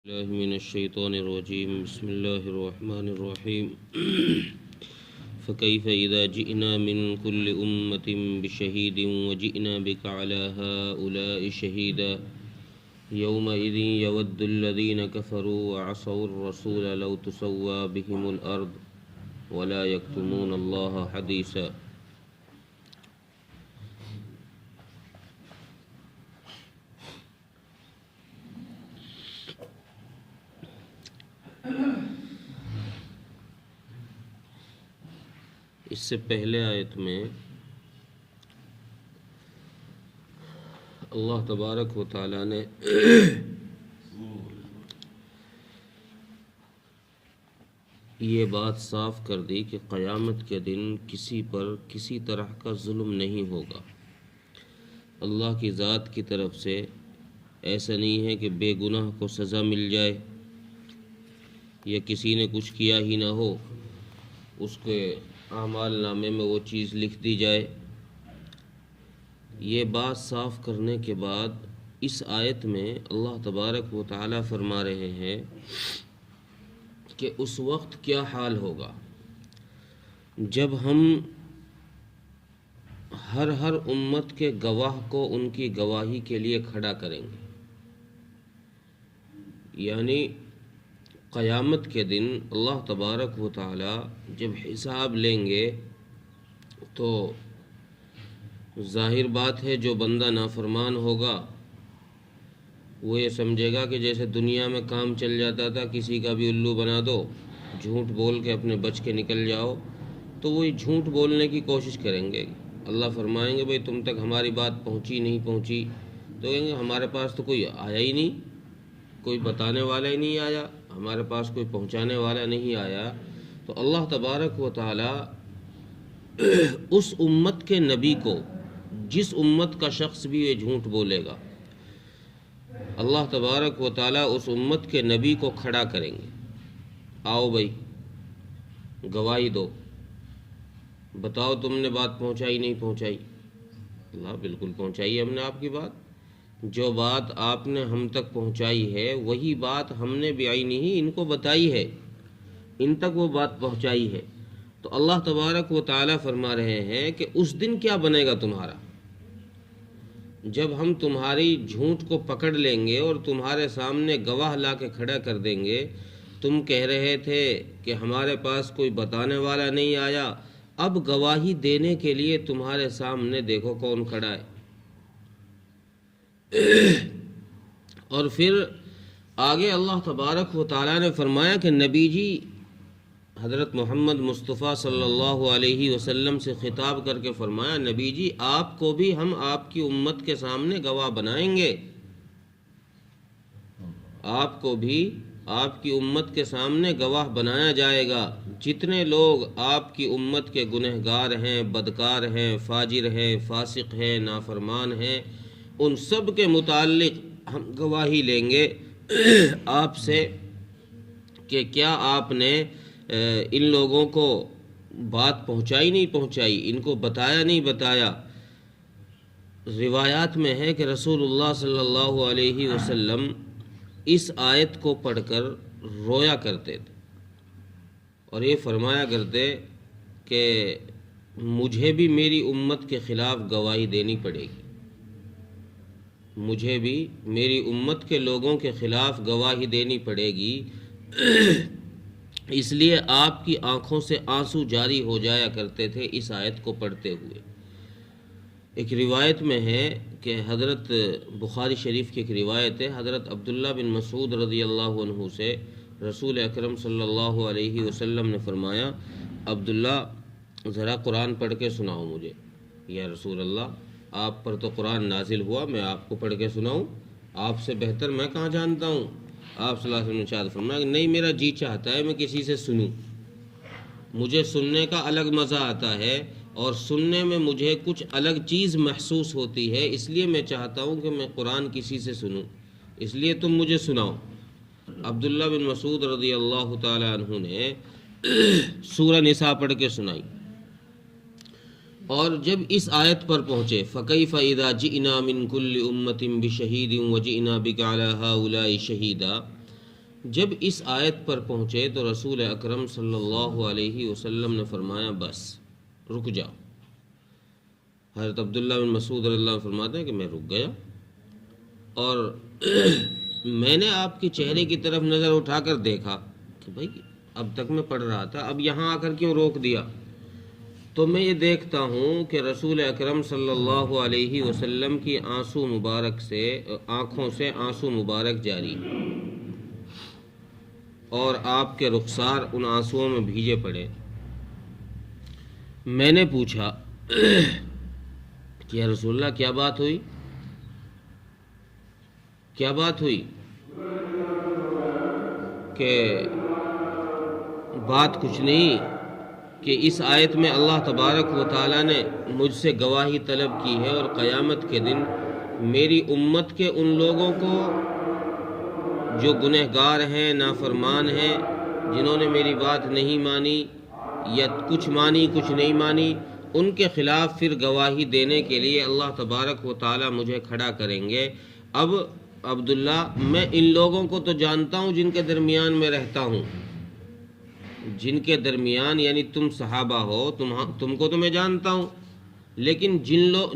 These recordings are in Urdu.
الله من الشيطان الرجيم بسم الله الرحمن الرحيم فكيف إذا جئنا من كل أمة بشهيد وجئنا بك على هؤلاء شهيدا يومئذ يود الذين كفروا وعصوا الرسول لو تسوى بهم الأرض ولا يكتمون الله حديثا. اس سے پہلے آیت میں اللہ تبارک و تعالیٰ نے یہ بات صاف کر دی کہ قیامت کے دن کسی پر کسی طرح کا ظلم نہیں ہوگا. اللہ کی ذات کی طرف سے ایسا نہیں ہے کہ بے گناہ کو سزا مل جائے یا کسی نے کچھ کیا ہی نہ ہو اس کے اعمال نامے میں وہ چیز لکھ دی جائے. یہ بات صاف کرنے کے بعد اس آیت میں اللہ تبارک و تعالیٰ فرما رہے ہیں کہ اس وقت کیا حال ہوگا جب ہم ہر امت کے گواہ کو ان کی گواہی کے لیے کھڑا کریں گے. یعنی قیامت کے دن اللہ تبارک و تعالی جب حساب لیں گے تو ظاہر بات ہے جو بندہ نافرمان ہوگا وہ یہ سمجھے گا کہ جیسے دنیا میں کام چل جاتا تھا کسی کا بھی الو بنا دو جھوٹ بول کے اپنے بچ کے نکل جاؤ تو وہی جھوٹ بولنے کی کوشش کریں گے. اللہ فرمائیں گے بھئی تم تک ہماری بات پہنچی نہیں پہنچی تو کہیں گے ہمارے پاس تو کوئی آیا ہی نہیں, کوئی بتانے والا ہی نہیں آیا, ہمارے پاس کوئی پہنچانے والا نہیں آیا. تو اللہ تبارک و تعالی اس امت کے نبی کو, جس امت کا شخص بھی یہ جھوٹ بولے گا, اللہ تبارک و تعالی اس امت کے نبی کو کھڑا کریں گے. آؤ بھائی گواہی دو, بتاؤ تم نے بات پہنچائی نہیں پہنچائی. اللہ بالکل پہنچائی ہم نے آپ کی بات, جو بات آپ نے ہم تک پہنچائی ہے وہی بات ہم نے بعینہ ہی ان کو بتائی ہے, ان تک وہ بات پہنچائی ہے. تو اللہ تبارک و تعالی فرما رہے ہیں کہ اس دن کیا بنے گا تمہارا جب ہم تمہاری جھوٹ کو پکڑ لیں گے اور تمہارے سامنے گواہ لا کے کھڑا کر دیں گے. تم کہہ رہے تھے کہ ہمارے پاس کوئی بتانے والا نہیں آیا, اب گواہی دینے کے لیے تمہارے سامنے دیکھو کون کھڑا ہے. اور پھر آگے اللہ تبارک و تعالیٰ نے فرمایا کہ نبی جی حضرت محمد مصطفیٰ صلی اللہ علیہ وسلم سے خطاب کر کے فرمایا نبی جی آپ کو بھی ہم آپ کی امت کے سامنے گواہ بنائیں گے, آپ کو بھی آپ کی امت کے سامنے گواہ بنایا جائے گا. جتنے لوگ آپ کی امت کے گنہگار ہیں, بدکار ہیں, فاجر ہیں, فاسق ہیں, نافرمان ہیں, ان سب کے متعلق ہم گواہی لیں گے آپ سے کہ کیا آپ نے ان لوگوں کو بات پہنچائی نہیں پہنچائی, ان کو بتایا نہیں بتایا. روایات میں ہے کہ رسول اللہ صلی اللہ علیہ وسلم اس آیت کو پڑھ کر رویا کرتے تھے اور یہ فرمایا کرتے کہ مجھے بھی میری امت کے خلاف گواہی دینی پڑے گی, مجھے بھی میری امت کے لوگوں کے خلاف گواہی دینی پڑے گی. اس لیے آپ کی آنکھوں سے آنسو جاری ہو جایا کرتے تھے اس آیت کو پڑھتے ہوئے. ایک روایت میں ہے کہ حضرت بخاری شریف کی ایک روایت ہے, حضرت عبداللہ بن مسعود رضی اللہ عنہ سے رسول اکرم صلی اللہ علیہ وسلم نے فرمایا عبداللہ ذرا قرآن پڑھ کے سناؤ مجھے. یا رسول اللہ آپ پر تو قرآن نازل ہوا, میں آپ کو پڑھ کے سناؤں, آپ سے بہتر میں کہاں جانتا ہوں. آپ صلی اللہ علیہ وسلم نے ارشاد فرمایا کہ نہیں, میرا جی چاہتا ہے میں کسی سے سنوں, مجھے سننے کا الگ مزہ آتا ہے اور سننے میں مجھے کچھ الگ چیز محسوس ہوتی ہے, اس لیے میں چاہتا ہوں کہ میں قرآن کسی سے سنوں, اس لیے تم مجھے سناؤ. عبداللہ بن مسعود رضی اللہ تعالی عنہ نے سورہ نساء پڑھ کے سنائی. اور جب اس آیت پر پہنچے فَكَيْفَ إِذَا جِئْنَا مِن كُلِّ أُمَّةٍ بِشَهِيدٍ وَجِئْنَا بِكَ عَلَى هَؤُلَاءِ شَهِيدًا, جب اس آیت پر پہنچے تو رسول اکرم صلی اللہ علیہ وسلم نے فرمایا بس رک جاؤ۔ حضرت عبداللہ بن مسعود رضی اللہ عنہ فرماتے ہیں کہ میں رک گیا اور میں نے آپ کے چہرے کی طرف نظر اٹھا کر دیکھا کہ بھائی اب تک میں پڑھ رہا تھا، اب یہاں آ کر کیوں روک دیا؟ تو میں یہ دیکھتا ہوں کہ رسول اکرم صلی اللہ علیہ وسلم کی آنکھوں سے آنسو مبارک جاری اور آپ کے رخسار ان آنسوؤں میں بھیجے پڑے۔ میں نے پوچھا کہ یا رسول اللہ کیا بات ہوئی؟ کیا بات ہوئی؟ کہ بات کچھ نہیں کہ اس آیت میں اللہ تبارک و تعالیٰ نے مجھ سے گواہی طلب کی ہے اور قیامت کے دن میری امت کے ان لوگوں کو جو گنہگار ہیں، نافرمان ہیں، جنہوں نے میری بات نہیں مانی یا کچھ مانی کچھ نہیں مانی، ان کے خلاف پھر گواہی دینے کے لیے اللہ تبارک و تعالیٰ مجھے کھڑا کریں گے۔ اب عبداللہ میں ان لوگوں کو تو جانتا ہوں جن کے درمیان میں رہتا ہوں، جن کے درمیان یعنی تم صحابہ ہو، تم کو تو میں جانتا ہوں، لیکن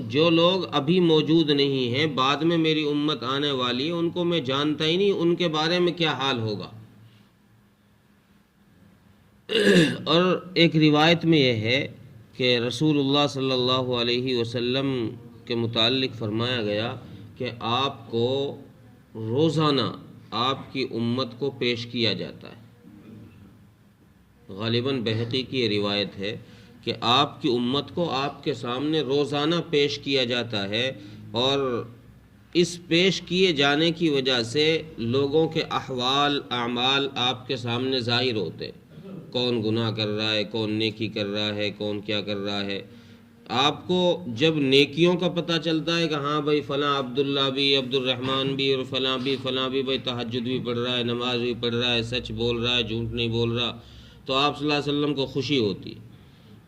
جو لوگ ابھی موجود نہیں ہیں، بعد میں میری امت آنے والی ہے، ان کو میں جانتا ہی نہیں، ان کے بارے میں کیا حال ہوگا۔ اور ایک روایت میں یہ ہے کہ رسول اللہ صلی اللہ علیہ وسلم کے متعلق فرمایا گیا کہ آپ کو روزانہ آپ کی امت کو پیش کیا جاتا ہے۔ غالباً بہقی کی یہ روایت ہے کہ آپ کی امت کو آپ کے سامنے روزانہ پیش کیا جاتا ہے، اور اس پیش کیے جانے کی وجہ سے لوگوں کے احوال اعمال آپ کے سامنے ظاہر ہوتے، کون گناہ کر رہا ہے، کون نیکی کر رہا ہے، کون کیا کر رہا ہے۔ آپ کو جب نیکیوں کا پتہ چلتا ہے کہ ہاں بھائی فلاں عبداللہ بھی، عبد الرحمن بھی، اور فلاں بھی بھائی تہجد بھی پڑھ رہا ہے، نماز بھی پڑھ رہا ہے، سچ بول رہا ہے، جھوٹ نہیں بول رہا، تو آپ صلی اللہ علیہ وسلم کو خوشی ہوتی ہے۔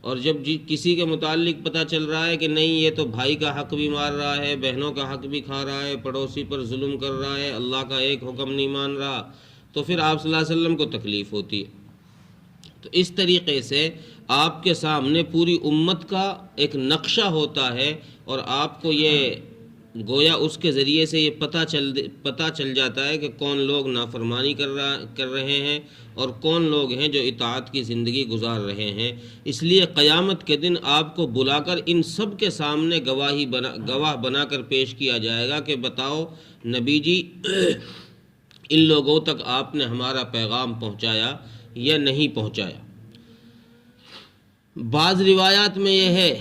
اور جب کسی کے متعلق پتہ چل رہا ہے کہ نہیں یہ تو بھائی کا حق بھی مار رہا ہے، بہنوں کا حق بھی کھا رہا ہے، پڑوسی پر ظلم کر رہا ہے، اللہ کا ایک حکم نہیں مان رہا، تو پھر آپ صلی اللہ علیہ وسلم کو تکلیف ہوتی ہے۔ تو اس طریقے سے آپ کے سامنے پوری امت کا ایک نقشہ ہوتا ہے، اور آپ کو یہ گویا اس کے ذریعے سے یہ پتہ چل جاتا ہے کہ کون لوگ نافرمانی کر رہے ہیں اور کون لوگ ہیں جو اطاعت کی زندگی گزار رہے ہیں۔ اس لیے قیامت کے دن آپ کو بلا کر ان سب کے سامنے گواہ بنا کر پیش کیا جائے گا کہ بتاؤ نبی جی ان لوگوں تک آپ نے ہمارا پیغام پہنچایا یا نہیں پہنچایا۔ بعض روایات میں یہ ہے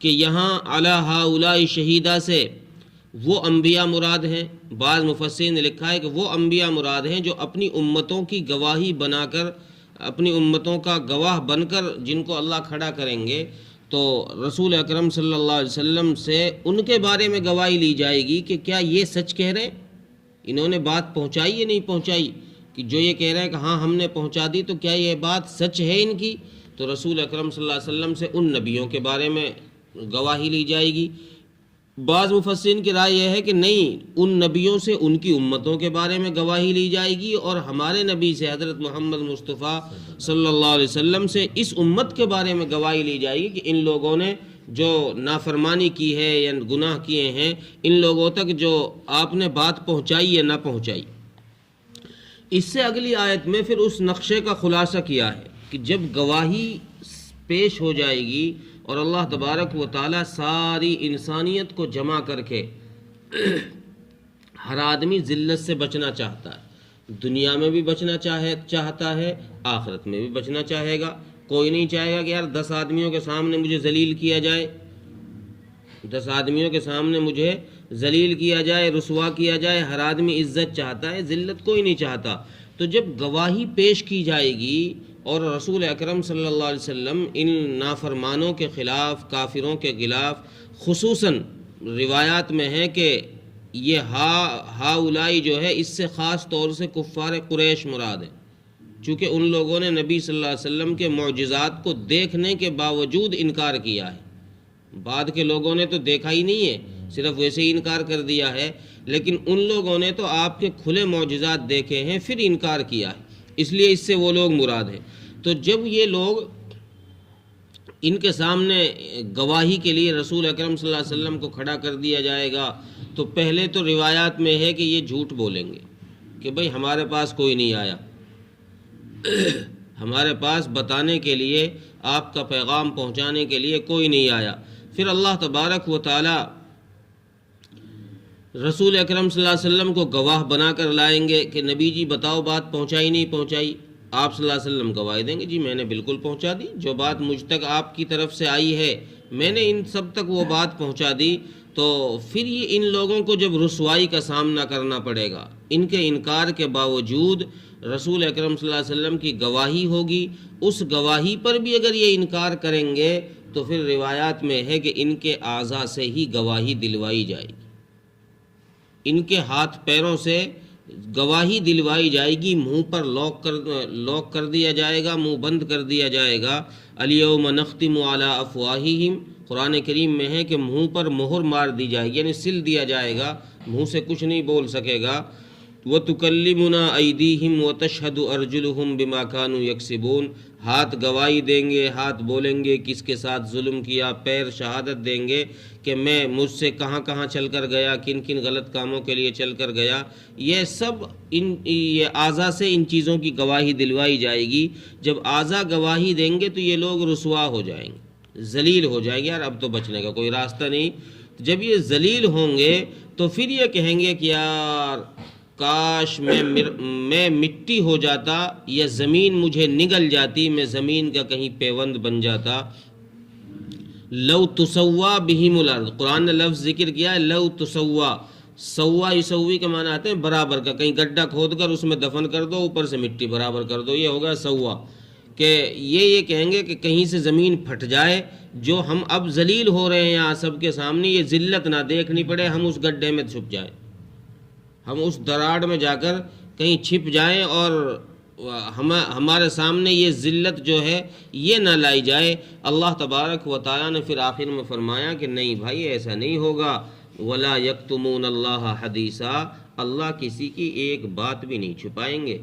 کہ یہاں علی ہؤلاء شہیدہ سے وہ انبیاء مراد ہیں، بعض مفسرین نے لکھا ہے کہ وہ انبیاء مراد ہیں جو اپنی امتوں کی گواہی بنا کر، اپنی امتوں کا گواہ بن کر جن کو اللہ کھڑا کریں گے، تو رسول اکرم صلی اللہ علیہ وسلم سے ان کے بارے میں گواہی لی جائے گی کہ کیا یہ سچ کہہ رہے ہیں، انہوں نے بات پہنچائی یا نہیں پہنچائی، کہ جو یہ کہہ رہے ہیں کہ ہاں ہم نے پہنچا دی، تو کیا یہ بات سچ ہے ان کی؟ تو رسول اکرم صلی اللہ علیہ وسلم سے ان نبیوں کے بارے میں گواہی لی جائے گی۔ بعض مفسرین کی رائے یہ ہے کہ نہیں، ان نبیوں سے ان کی امتوں کے بارے میں گواہی لی جائے گی، اور ہمارے نبی سے حضرت محمد مصطفیٰ صلی اللہ علیہ وسلم سے اس امت کے بارے میں گواہی لی جائے گی کہ ان لوگوں نے جو نافرمانی کی ہے یا گناہ کیے ہیں، ان لوگوں تک جو آپ نے بات پہنچائی یا نہ پہنچائی۔ اس سے اگلی آیت میں پھر اس نقشے کا خلاصہ کیا ہے کہ جب گواہی پیش ہو جائے گی اور اللہ تبارک و تعالیٰ ساری انسانیت کو جمع کر کے، ہر آدمی ذلت سے بچنا چاہتا ہے، دنیا میں بھی بچنا چاہتا ہے، آخرت میں بھی بچنا چاہے گا۔ کوئی نہیں چاہے گا کہ یار 10 آدمیوں کے سامنے مجھے ذلیل کیا جائے، 10 آدمیوں کے سامنے مجھے ذلیل کیا جائے، رسوا کیا جائے۔ ہر آدمی عزت چاہتا ہے، ذلت کوئی نہیں چاہتا۔ تو جب گواہی پیش کی جائے گی اور رسول اکرم صلی اللہ علیہ وسلم ان نافرمانوں کے خلاف، کافروں کے خلاف، خصوصاً روایات میں ہے کہ یہ ہؤلاء جو ہے اس سے خاص طور سے کفار قریش مراد ہے، چونکہ ان لوگوں نے نبی صلی اللہ علیہ وسلم کے معجزات کو دیکھنے کے باوجود انکار کیا ہے۔ بعد کے لوگوں نے تو دیکھا ہی نہیں ہے، صرف ویسے ہی انکار کر دیا ہے، لیکن ان لوگوں نے تو آپ کے کھلے معجزات دیکھے ہیں پھر انکار کیا ہے، اس لیے اس سے وہ لوگ مراد ہیں۔ تو جب یہ لوگ ان کے سامنے گواہی کے لیے رسول اکرم صلی اللہ علیہ وسلم کو کھڑا کر دیا جائے گا تو پہلے تو روایات میں ہے کہ یہ جھوٹ بولیں گے کہ بھئی ہمارے پاس کوئی نہیں آیا، ہمارے پاس بتانے کے لیے، آپ کا پیغام پہنچانے کے لیے کوئی نہیں آیا۔ پھر اللہ تبارک و تعالی رسول اکرم صلی اللہ علیہ وسلم کو گواہ بنا کر لائیں گے کہ نبی جی بتاؤ بات پہنچائی نہیں پہنچائی؟ آپ صلی اللہ علیہ وسلم گواہی دیں گے جی میں نے بالکل پہنچا دی، جو بات مجھ تک آپ کی طرف سے آئی ہے میں نے ان سب تک وہ بات پہنچا دی۔ تو پھر یہ ان لوگوں کو جب رسوائی کا سامنا کرنا پڑے گا، ان کے انکار کے باوجود رسول اکرم صلی اللہ علیہ وسلم کی گواہی ہوگی، اس گواہی پر بھی اگر یہ انکار کریں گے تو پھر روایات میں ہے کہ ان کے اعضاء سے ہی گواہی دلوائی جائے گی، ان کے ہاتھ پیروں سے گواہی دلوائی جائے گی، منہ پر لاک کر دیا جائے گا، منہ بند کر دیا جائے گا۔ الیوم نختم علی افواہہم، قرآن کریم میں ہے کہ منہ پر مہر مار دی جائے گی، یعنی سل دیا جائے گا، منہ سے کچھ نہیں بول سکے گا۔ وَتُكَلِّمُنَا أَيْدِيهِمْ وَتَشْهَدُ أَرْجُلُهُمْ بِمَا كَانُوا يَكْسِبُونَ، ہاتھ گواہی دیں گے، ہاتھ بولیں گے کس کے ساتھ ظلم کیا، پیر شہادت دیں گے کہ میں مجھ سے کہاں کہاں چل کر گیا، کن کن غلط کاموں کے لیے چل کر گیا۔ یہ سب یہ اعضاء سے ان چیزوں کی گواہی دلوائی جائے گی۔ جب اعضاء گواہی دیں گے تو یہ لوگ رسوا ہو جائیں گے، ذلیل ہو جائیں گے، یار اب تو بچنے کا کوئی راستہ نہیں۔ جب یہ ذلیل ہوں گے تو پھر یہ کہیں گے کہ یار کاش میں مٹی ہو جاتا یا زمین مجھے نگل جاتی، میں زمین کا کہیں پیوند بن جاتا۔ لو تسوا بہم الارض، قرآن نے لفظ ذکر کیا ہے لو تسوا، سوا یسوی کے معنی آتے ہیں برابر کا، کہیں گڈھا کھود کر اس میں دفن کر دو، اوپر سے مٹی برابر کر دو، یہ ہوگا سوا، کہ یہ کہیں گے کہ کہیں سے زمین پھٹ جائے، جو ہم اب ذلیل ہو رہے ہیں یہاں سب کے سامنے، یہ ذلت نہ دیکھنی پڑے، ہم اس گڈھے میں چھپ جائیں، ہم اس دراڑ میں جا کر کہیں چھپ جائیں اور ہمارے سامنے یہ ذلت جو ہے یہ نہ لائی جائے۔ اللہ تبارک و تعالیٰ نے پھر آخر میں فرمایا کہ نہیں بھائی ایسا نہیں ہوگا، وَلَا يَكْتُمُونَ اللَّهَ حَدِيثًا، اللہ کسی کی ایک بات بھی نہیں چھپائیں گے،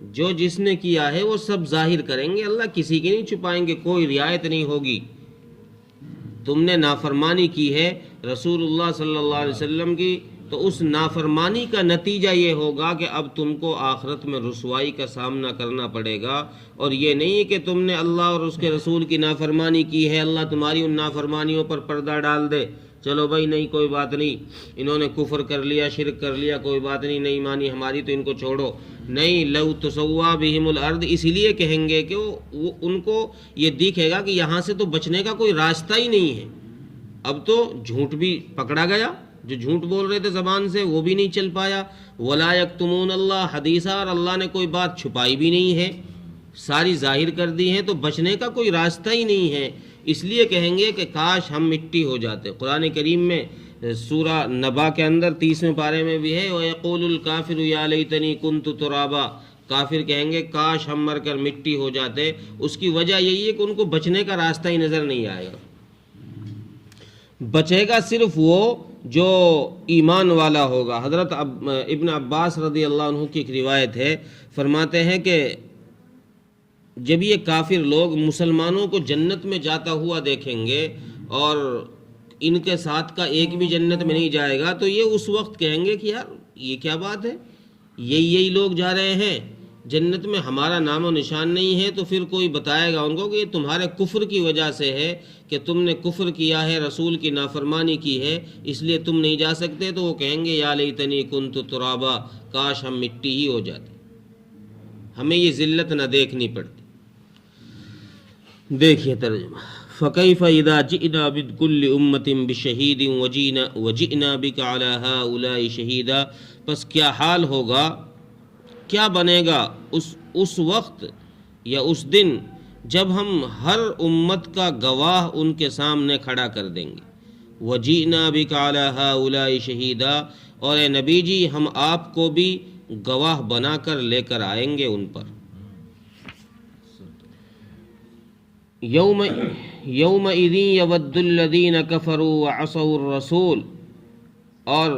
جو جس نے کیا ہے وہ سب ظاہر کریں گے، اللہ کسی کی نہیں چھپائیں گے، کوئی رعایت نہیں ہوگی۔ تم نے نافرمانی کی ہے رسول اللہ صلی اللہ علیہ وسلم کی، تو اس نافرمانی کا نتیجہ یہ ہوگا کہ اب تم کو آخرت میں رسوائی کا سامنا کرنا پڑے گا، اور یہ نہیں کہ تم نے اللہ اور اس کے رسول کی نافرمانی کی ہے، اللہ تمہاری ان نافرمانیوں پر پردہ ڈال دے، چلو بھائی نہیں کوئی بات نہیں، انہوں نے کفر کر لیا، شرک کر لیا، کوئی بات نہیں، نہیں مانی ہماری تو ان کو چھوڑو، نہیں۔ لو تسوا بہم الارض اس لیے کہیں گے کہ وہ ان کو یہ دیکھے گا کہ یہاں سے تو بچنے کا کوئی راستہ ہی نہیں ہے، اب تو جھوٹ بھی پکڑا گیا، جو جھوٹ بول رہے تھے زبان سے وہ بھی نہیں چل پایا، وَلَا يَكْتُمُونَ اللَّهَ حَدِيثًا، اور اللہ نے کوئی بات چھپائی بھی نہیں ہے، ساری ظاہر کر دی ہے، تو بچنے کا کوئی راستہ ہی نہیں ہے، اس لیے کہیں گے کہ کاش ہم مٹی ہو جاتے۔ قرآن کریم میں سورہ نبا کے اندر 30ویں پارے میں بھی ہے وَيَقُولُ الْكَافِرُ يَا لَيْتَنِي كُنْتُ تُرَابًا، کافر کہیں گے کاش ہم مر کر مٹی ہو جاتے۔ اس کی وجہ یہی ہے کہ ان کو بچنے کا راستہ ہی نظر نہیں آئے گا، بچے گا صرف وہ جو ایمان والا ہوگا۔ حضرت ابن عباس رضی اللہ عنہ کی ایک روایت ہے، فرماتے ہیں کہ جب یہ کافر لوگ مسلمانوں کو جنت میں جاتا ہوا دیکھیں گے اور ان کے ساتھ کا ایک بھی جنت میں نہیں جائے گا، تو یہ اس وقت کہیں گے کہ یار یہ کیا بات ہے، یہی لوگ جا رہے ہیں جنت میں، ہمارا نام و نشان نہیں ہے۔ تو پھر کوئی بتائے گا ان کو کہ یہ تمہارے کفر کی وجہ سے ہے، کہ تم نے کفر کیا ہے، رسول کی نافرمانی کی ہے، اس لیے تم نہیں جا سکتے۔ تو وہ کہیں گے یا لیتنی کنت ترابا، کاش ہم مٹی ہی ہو جاتے، ہمیں یہ ذلت نہ دیکھنی پڑتی۔ دیکھیے ترجمہ، فَكَيْفَ إِذَا جِئْنَا مِنْ كُلِّ أُمَّةٍ بِشَهِيدٍ وَجِئْنَا بِكَ عَلَى هَؤُلَاءِ شَهِيدًا، پس کیا حال ہوگا، کیا بنے گا اس وقت یا اس دن جب ہم ہر امت کا گواہ ان کے سامنے کھڑا کر دیں گے۔ وَجِئْنَا بِكَ عَلَى هَؤُلَاءِ شَهِيدًا، اور اے نبی جی ہم آپ کو بھی گواہ بنا کر لے کر آئیں گے ان پر۔ یومئذ یود الذین کفروا وعصوا الرسول، اور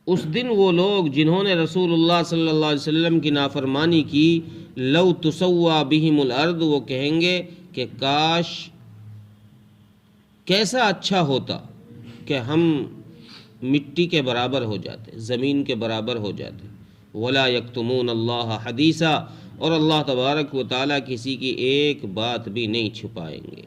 اس دن وہ لوگ جنہوں نے رسول اللہ صلی اللہ علیہ وسلم کی نافرمانی کی، لو تسوا بہم الارض، وہ کہیں گے کہ کاش، کیسا اچھا ہوتا کہ ہم مٹی کے برابر ہو جاتے، زمین کے برابر ہو جاتے۔ ولا یکتمون اللہ حدیثا، اور اللہ تبارک و تعالیٰ کسی کی ایک بات بھی نہیں چھپائیں گے۔